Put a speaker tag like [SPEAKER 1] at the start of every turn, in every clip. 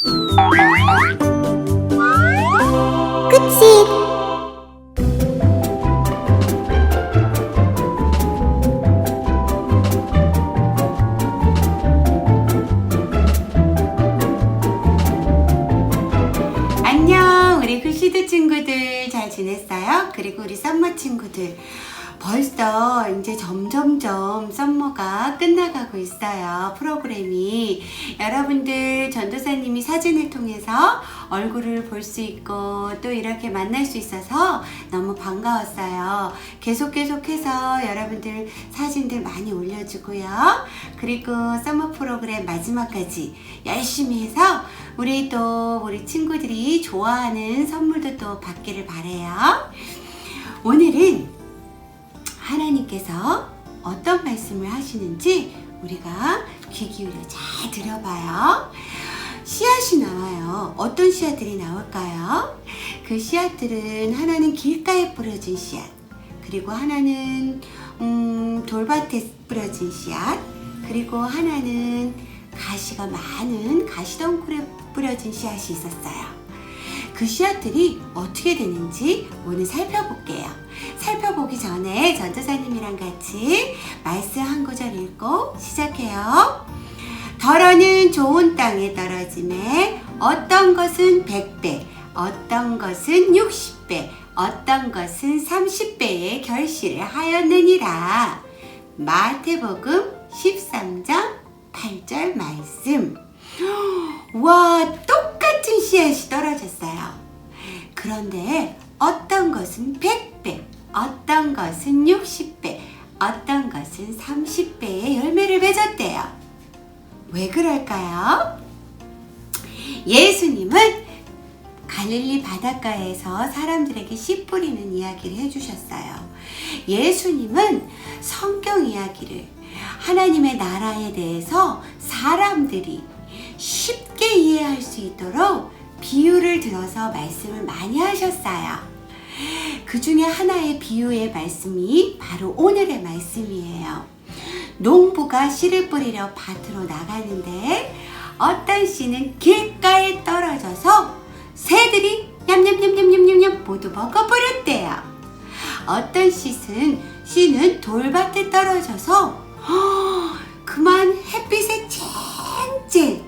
[SPEAKER 1] 끝이.
[SPEAKER 2] 안녕, 우리 글씨드 친구들 잘 지냈어요? 그리고 우리 썸머 친구들, 벌써 이제 점점점 썸머가 끝나가고 있어요. 프로그램이. 여러분들 전도사님이 사진을 통해서 얼굴을 볼 수 있고 또 이렇게 만날 수 있어서 너무 반가웠어요. 계속해서 여러분들 사진들 많이 올려주고요. 그리고 썸머 프로그램 마지막까지 열심히 해서 우리 친구들이 좋아하는 선물도 또 받기를 바래요. 오늘은 하나님께서 어떤 말씀을 하시는지 우리가 귀 기울여 잘 들어봐요. 씨앗이 나와요. 어떤 씨앗들이 나올까요? 그 씨앗들은 하나는 길가에 뿌려진 씨앗, 그리고 하나는 돌밭에 뿌려진 씨앗, 그리고 하나는 가시가 많은 가시덩굴에 뿌려진 씨앗이 있었어요. 그 씨앗들이 어떻게 되는지 오늘 살펴볼게요. 살펴보기 전에 전도사님이랑 같이 말씀 한 구절 읽고 시작해요. 덜어는 좋은 땅에 떨어짐에 어떤 것은 100배, 어떤 것은 60배, 어떤 것은 30배의 결실을 하였느니라. 마태복음 13장 8절 말씀. 와, 똑같은 씨앗이 떨어졌어요. 그런데 어떤 것은 100배, 어떤 것은 60배, 어떤 것은 30배의 열매를 맺었대요. 왜 그럴까요? 예수님은 갈릴리 바닷가에서 사람들에게 씨 뿌리는 이야기를 해주셨어요. 예수님은 성경 이야기를, 하나님의 나라에 대해서 사람들이 쉽게 이해할 수 있도록 비유를 들어서 말씀을 많이 하셨어요. 그 중에 하나의 비유의 말씀이 바로 오늘의 말씀이에요. 농부가 씨를 뿌리러 밭으로 나가는데 어떤 씨는 길가에 떨어져서 새들이 냠냠냠냠냠냠 모두 먹어버렸대요. 어떤 씨는 돌밭에 떨어져서 그만 햇빛에 쨍쨍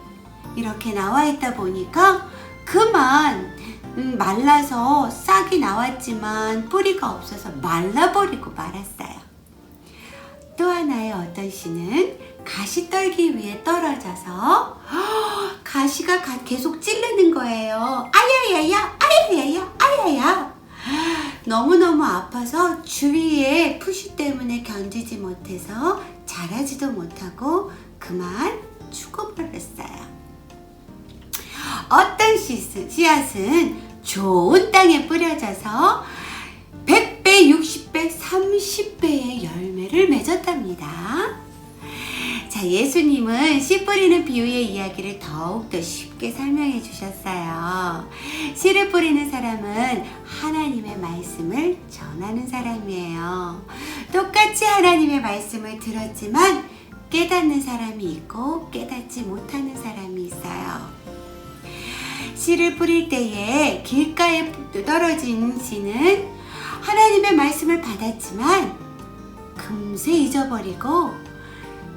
[SPEAKER 2] 이렇게 나와 있다 보니까 그만 말라서 싹이 나왔지만 뿌리가 없어서 말라버리고 말았어요. 또 하나의 어떤 씨는 가시떨기 위에 떨어져서 가시가 계속 찌르는 거예요. 아야야야, 아야야야, 아야야. 너무너무 아파서 주위에 푸시 때문에 견디지 못해서 자라지도 못하고 그만 죽어버렸어요. 어떤 씨앗은 좋은 땅에 뿌려져서 100배, 60배, 30배의 열매를 맺었답니다. 자, 예수님은 씨 뿌리는 비유의 이야기를 더욱더 쉽게 설명해 주셨어요. 씨를 뿌리는 사람은 하나님의 말씀을 전하는 사람이에요. 똑같이 하나님의 말씀을 들었지만 깨닫는 사람이 있고 깨닫지 못하는 사람이 있어요. 씨를 뿌릴 때에 길가에 떨어진 씨는 하나님의 말씀을 받았지만 금세 잊어버리고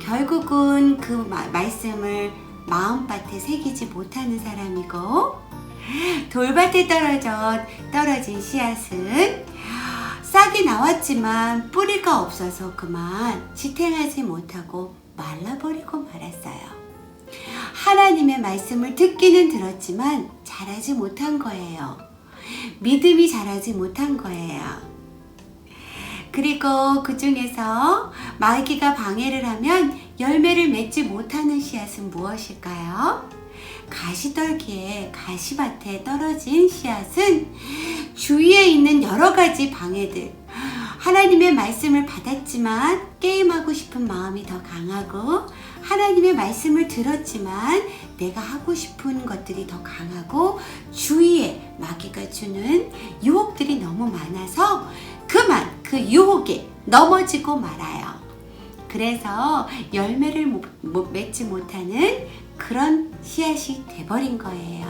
[SPEAKER 2] 결국은 그 말씀을 마음밭에 새기지 못하는 사람이고, 돌밭에 떨어진 씨앗은 싹이 나왔지만 뿌리가 없어서 그만 지탱하지 못하고 말라버리고 말았어요. 하나님의 말씀을 듣기는 들었지만 자라지 못한 거예요. 믿음이 자라지 못한 거예요. 그리고 그 중에서 마귀가 방해를 하면 열매를 맺지 못하는 씨앗은 무엇일까요? 가시떨기에 가시밭에 떨어진 씨앗은 주위에 있는 여러 가지 방해들, 하나님의 말씀을 받았지만 게임하고 싶은 마음이 더 강하고, 하나님의 말씀을 들었지만 내가 하고 싶은 것들이 더 강하고, 주위에 마귀가 주는 유혹들이 너무 많아서 그만 그 유혹에 넘어지고 말아요. 그래서 열매를 맺지 못하는 그런 씨앗이 돼버린 거예요.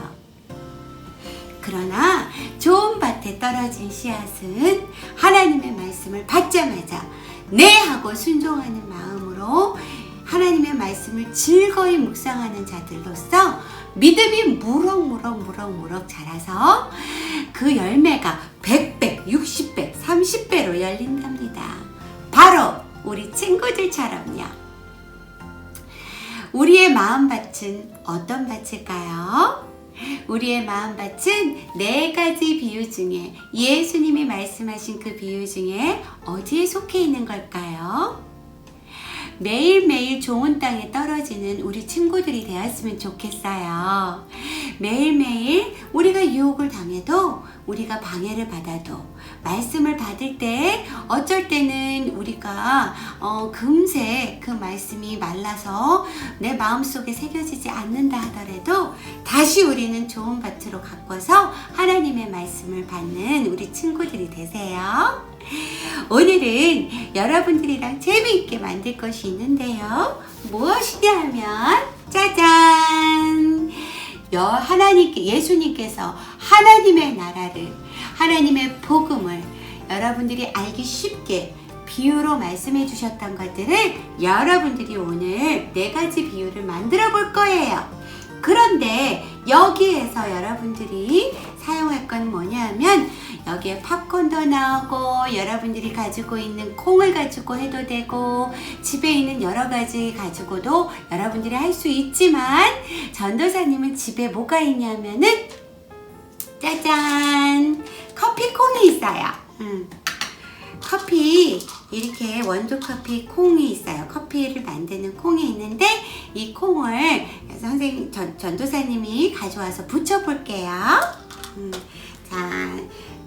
[SPEAKER 2] 그러나 좋은 밭에 떨어진 씨앗은 하나님의 말씀을 받자마자 네 하고 순종하는 마음으로 하나님의 말씀을 즐거이 묵상하는 자들로서 믿음이 무럭무럭 자라서 그 열매가 100배, 60배, 30배로 열린답니다. 바로 우리 친구들처럼요. 우리의 마음밭은 어떤 밭일까요? 우리의 마음밭은 4가지 비유 중에 예수님이 말씀하신 그 비유 중에 어디에 속해 있는 걸까요? 매일매일 좋은 땅에 떨어지는 우리 친구들이 되었으면 좋겠어요. 매일매일 우리가 유혹을 당해도, 우리가 방해를 받아도, 말씀을 받을 때 어쩔 때는 우리가 금세 그 말씀이 말라서 내 마음속에 새겨지지 않는다 하더라도 다시 우리는 좋은 밭으로 가꿔서 하나님의 말씀을 받는 우리 친구들이 되세요. 오늘은 여러분들이랑 재미있게 만들 것이 있는데요. 무엇이냐 하면 짜잔! 예수님께서 하나님의 나라를, 하나님의 복음을 여러분들이 알기 쉽게 비유로 말씀해 주셨던 것들을 여러분들이 오늘 4가지 비유를 만들어 볼 거예요. 그런데 여기에서 여러분들이 사용할 건 뭐냐면 여기에 팝콘도 나오고 여러분들이 가지고 있는 콩을 가지고 해도 되고 집에 있는 여러 가지 가지고도 여러분들이 할 수 있지만 전도사님은 집에 뭐가 있냐면은 짜잔! 커피콩이 있어요. 커피 이렇게 원두 커피 콩이 있어요. 커피를 만드는 콩이 있는데 이 콩을 선생님 전도사님이 가져와서 붙여볼게요. 자,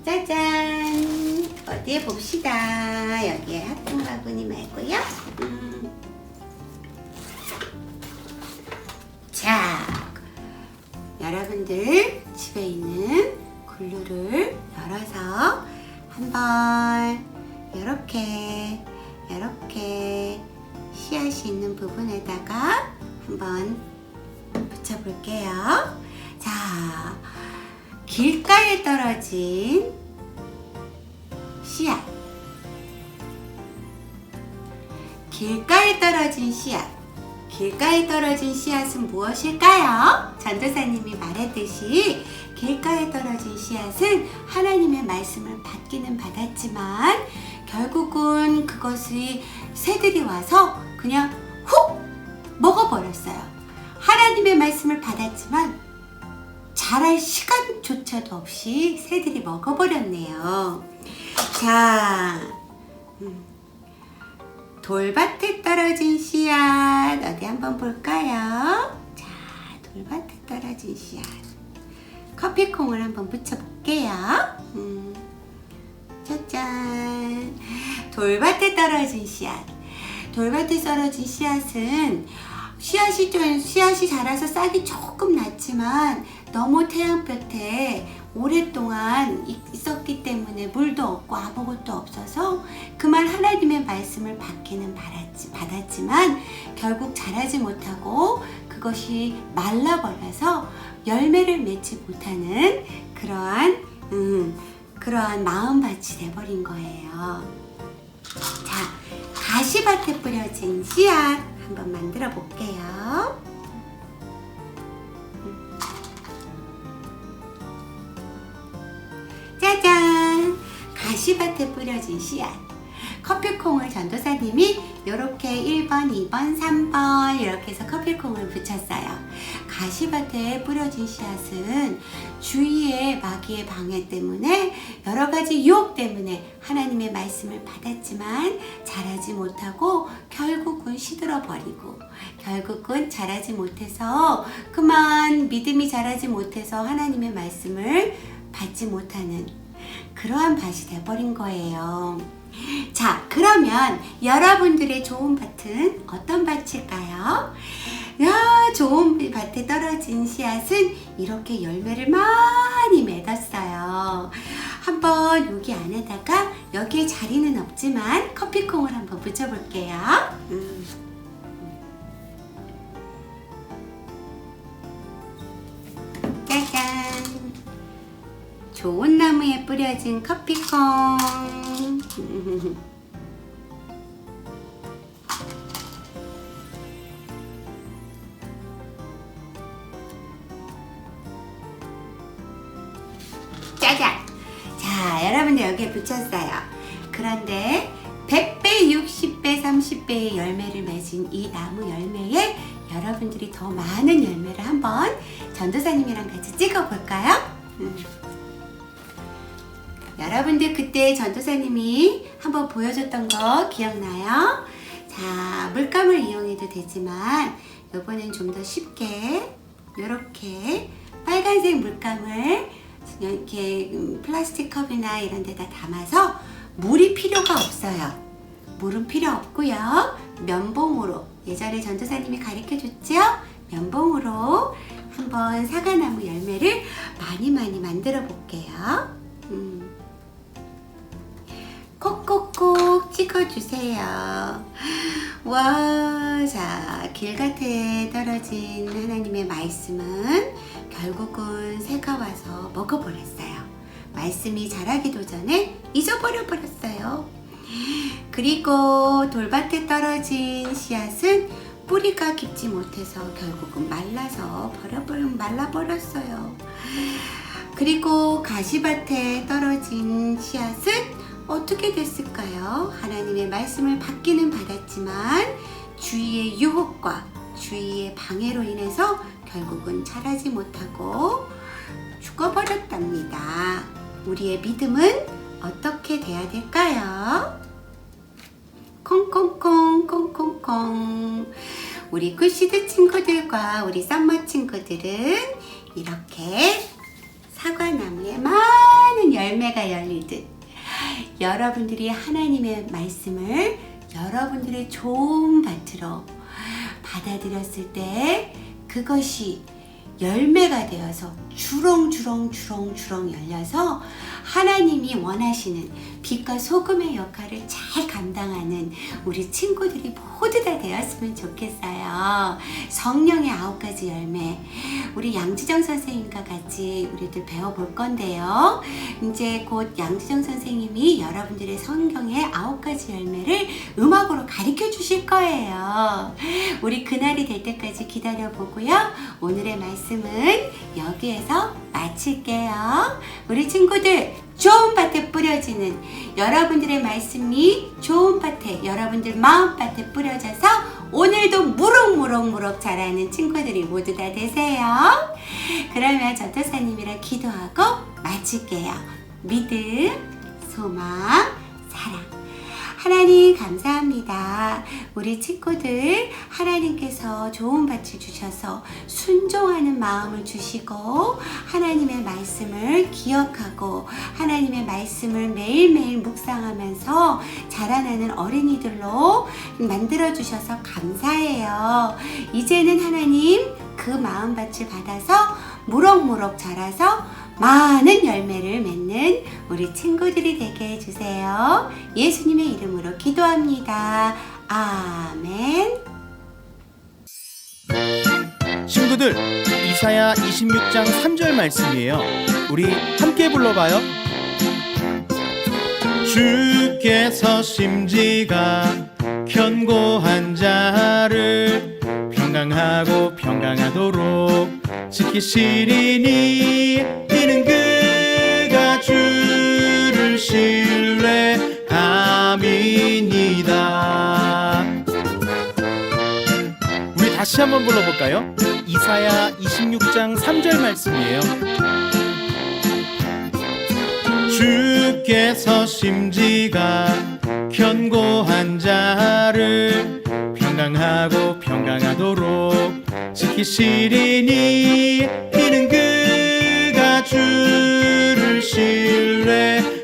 [SPEAKER 2] 짜잔! 어디에 봅시다. 여기에 합동 바구니 말고요. 자, 여러분들 집에 있는 글루를 열어서 한번 이렇게 씨앗이 있는 부분에다가 한번 붙여볼게요. 자, 길가에 떨어진 씨앗. 길가에 떨어진 씨앗. 길가에 떨어진 씨앗은 무엇일까요? 전도사님이 말했듯이 길가에 떨어진 씨앗은 하나님의 말씀을 받기는 받았지만 결국은 그것이 새들이 와서 그냥 훅 먹어버렸어요. 하나님의 말씀을 받았지만 자랄 시간조차도 없이 새들이 먹어버렸네요. 자, 돌밭에 떨어진 씨앗 어디 한번 볼까요? 자, 돌밭에 떨어진 씨앗. 커피콩을 한번 붙여볼게요. 짜잔! 돌밭에 떨어진 씨앗. 돌밭에 떨어진 씨앗은 씨앗이 자라서 싹이 조금 났지만 너무 태양볕에 오랫동안 있었기 때문에 물도 없고 아무것도 없어서 그만 하나님의 말씀을 받기는 받았지만 결국 자라지 못하고 그것이 말라버려서 열매를 맺지 못하는 그러한 마음밭이 돼버린 거예요. 자, 가시밭에 뿌려진 씨앗 한번 만들어 볼게요. 짜잔! 가시밭에 뿌려진 씨앗. 커피콩을 전도사님이 이렇게 1번, 2번, 3번 이렇게 해서 커피콩을 붙였어요. 가시밭에 뿌려진 씨앗은 주위의 마귀의 방해 때문에 여러 가지 유혹 때문에 하나님의 말씀을 받았지만 자라지 못하고 결국은 시들어 버리고 결국은 자라지 못해서 그만 믿음이 자라지 못해서 하나님의 말씀을 받지 못하는 그러한 밭이 돼버린 거예요. 자, 그러면 여러분들의 좋은 밭은 어떤 밭일까요? 좋은 밭에 떨어진 씨앗은 이렇게 열매를 많이 맺었어요. 한번 여기 안에다가 여기에 자리는 없지만 커피콩을 한번 붙여볼게요. 좋은 나무에 뿌려진 커피콩. 짜잔! 자, 여러분들 여기에 붙였어요. 그런데 100배, 60배, 30배의 열매를 맺은 이 나무 열매에 여러분들이 더 많은 열매를 한번 전도사님이랑 같이 찍어볼까요? 여러분들 그때 전도사님이 한번 보여줬던 거 기억나요? 자, 물감을 이용해도 되지만 이번엔 좀 더 쉽게 이렇게 빨간색 물감을 이렇게 플라스틱 컵이나 이런 데다 담아서 물이 필요가 없어요. 물은 필요 없고요. 면봉으로, 예전에 전도사님이 가르쳐줬죠? 면봉으로 한번 사과나무 열매를 많이 만들어 볼게요. 콕콕콕 찍어주세요. 와, 자, 길가에 떨어진 하나님의 말씀은 결국은 새가 와서 먹어버렸어요. 말씀이 자라기도 전에 잊어버려 버렸어요. 그리고 돌밭에 떨어진 씨앗은 뿌리가 깊지 못해서 결국은 말라버렸어요. 그리고 가시밭에 떨어진 씨앗은 어떻게 됐을까요? 하나님의 말씀을 받기는 받았지만 주위의 유혹과 주위의 방해로 인해서 결국은 자라지 못하고 죽어버렸답니다. 우리의 믿음은 어떻게 돼야 될까요? 콩콩콩 콩콩콩. 우리 굿시드 친구들과 우리 썸머 친구들은 이렇게 사과나무에 많은 열매가 열리듯 여러분들이 하나님의 말씀을 여러분들의 좋은 밭으로 받아들였을 때 그것이 열매가 되어서 주렁주렁 열려서 하나님이 원하시는 빛과 소금의 역할을 잘 감당하는 우리 친구들이 모두 다 되었으면 좋겠어요. 성령의 9가지 열매, 우리 양지정 선생님과 같이 우리들 배워볼 건데요. 이제 곧 양지정 선생님이 여러분들의 성경의 9가지 열매를 음악으로 가르쳐 주실 거예요. 우리 그날이 될 때까지 기다려보고요. 오늘의 말씀은 여기에서 마칠게요. 우리 친구들, 좋은 밭에 뿌려지는 여러분들의 말씀이 좋은 밭에, 여러분들 마음밭에 뿌려져서 오늘도 무럭무럭 자라는 친구들이 모두 다 되세요. 그러면 전도사님이랑 기도하고 마칠게요. 믿음, 소망, 사랑. 하나님 감사합니다. 우리 친구들 하나님께서 좋은 밭을 주셔서 순종하는 마음을 주시고 하나님의 말씀을 기억하고 하나님의 말씀을 매일매일 묵상하면서 자라나는 어린이들로 만들어 주셔서 감사해요. 이제는 하나님 그 마음밭을 받아서 무럭무럭 자라서 많은 열매를 맺는 우리 친구들이 되게 해주세요. 예수님의 이름으로 기도합니다. 아멘.
[SPEAKER 1] 친구들, 이사야 26장 3절 말씀이에요. 우리 함께 불러봐요. 주께서 심지가 견고한 자를 평강하도록 지키시리니 이는 그가 주를 신뢰함이니이다. 우리 다시 한번 불러볼까요? 이사야 26장 3절 말씀이에요. 주께서 심지가 견고한 자를 평강하도록 지키시리니 이는 그가 주를 신뢰